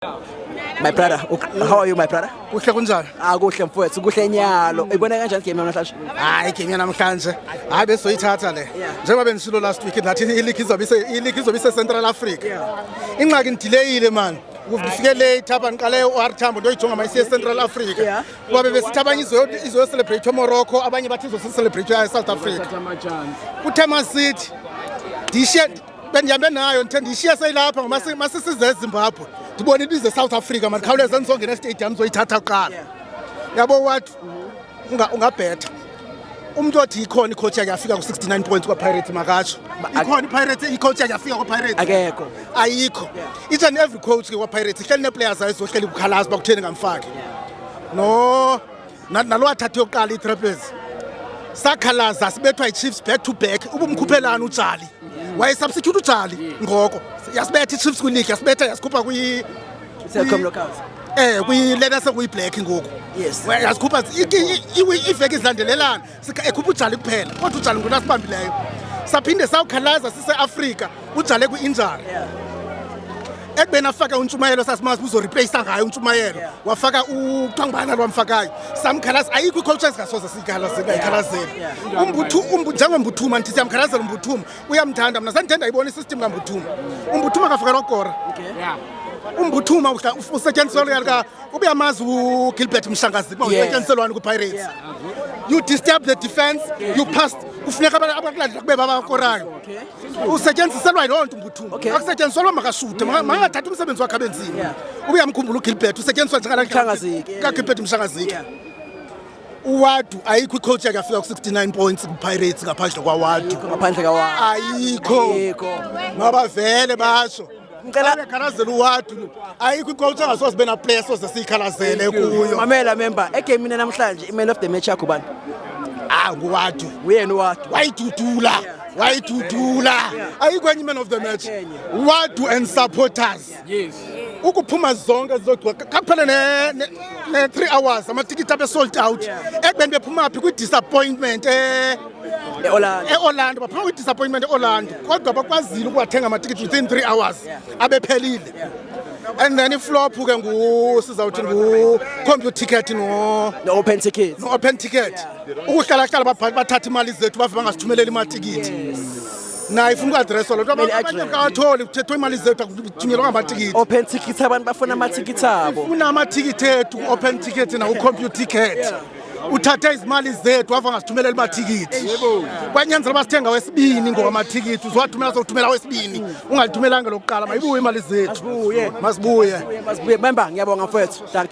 My brother, how are you, my brother? Kuhle kunjani? Kuhle mfowethu, kuhle nyalo. Ibona kanjani game namhlanje? Hayi game namhlanje. Hayi besoyithatha le. Njengoba bengisilo last week ngathi i-league izobe ise Central Africa. Ingxaki ngidelayile man. Ukufike late apha ngiqale uR Tambo ndoyijonga mayisiye Central Africa. Ngoba besithi abanye izo celebrate Morocco, abanye bathi izo celebrate South Africa. Kuthema City. Dishe bendihambe nayo ndishiya seyilapha ngoba masisize eZimbabwe. Ndibona ibize South Africa man khawuleza nizongena e-stadium zoyithatha kuqala. Yabo wathi ungabhetha. Umuntu othi ikhona icoach yakhe yafika ku69 points kwa Pirates makatsho. Ikhona iPirates icoach yakhe yafika kwa Pirates. Akekho. Ayikho. Each and every coach kwa Pirates ihleli ne players ayizohleli kukhalaza bakutheni ngamfaki. No. Nalo wathatha yokuqala iTrapeze. Sakhalaza sibethwa iChiefs back to back ubumkhuphelana uJali. Waye substitute uJali ngoko. Yasibetha iChiefs kwi league yasibetha yasikhupha kwi Selcom Knockouts. Kwi-leather sekuyi-black ngoku. Yes. Yasikhupha iveki izilandelelana ekhupha uJali kuphela kodwa uJali ngona sibambileyo. Saphinde sawukhalaza sise-Afrika uJali kwi-injury. Ekubeni afake uNtshumayelo sasimazi uzoreplace ngayo uNtshumayelo wafaka uQangubana lwamfakayo samkhalaza ayikho icoaches ngasoze sikhalazela njengoMbuthuma ndithi siyamkhalazela uMbuthuma uyamthanda mina sandithanda ayibona isystem kaMbuthuma uMbuthuma kafika nokora uMbuthuma usetyenziselwa yalika ubuyamazi uGilbert Mshangazi usetyenziselwana kuPirates you disturb the defense you passed kufuneka abakulandela kube babakorayo usetyenziselwa yiloo nto uMbuthuma akusetyenziselwa makashute mangathatha umsebenzi wakhe abenzima ubuyamkhumbula uGilbert usetyenziswa kaGilbert Mshangaziki uWadu ayikho icoach yakhe yafika ku69 points kuPirates ngaphandle kwaWadu ayikho ngoba vele basho ngicela khalazela uWadu ayikho icoach angasoze bena players soze sikhalazele kuyo Mamela member egamini namhlanje man of the match yakho bani? nguWadu Uyena uWadu wayidudula ayikho enye man of the match Wadu and supporters yes ukuphuma zonke zizogcwa kaphela ne 3 hours amatikiti abe sold out ekubeni bephuma phi kwi-disappointment e-Orlando baphuma kwi-disappointment e-Orlando kodwa bakwazile ukuwathenga amatikiti within 3 hours abephelile and then iflop ke sizawuthi ngu-computer ticket no-open ticket ukuhlala bathatha imali zethu bave bangasithumeleli imatikiti naye ifuna uku-adresswa lo nto abanye kuthethwa imali zethu akuthunyelwa ngamatikiti open ticket abantu bafuna amatikiti abo ufuna amatikiti ethu open ticket naku-computer ticket uthathe izimali zethu wava ngasithumeleli matikiti kwanyanzela basithenga wesibini ngokwamatikiti uzowathumela sokuthumela wesibini ungalithumela lokuqala mayibuye imali zethu masibuye member ngiyabonga mfowethu thank you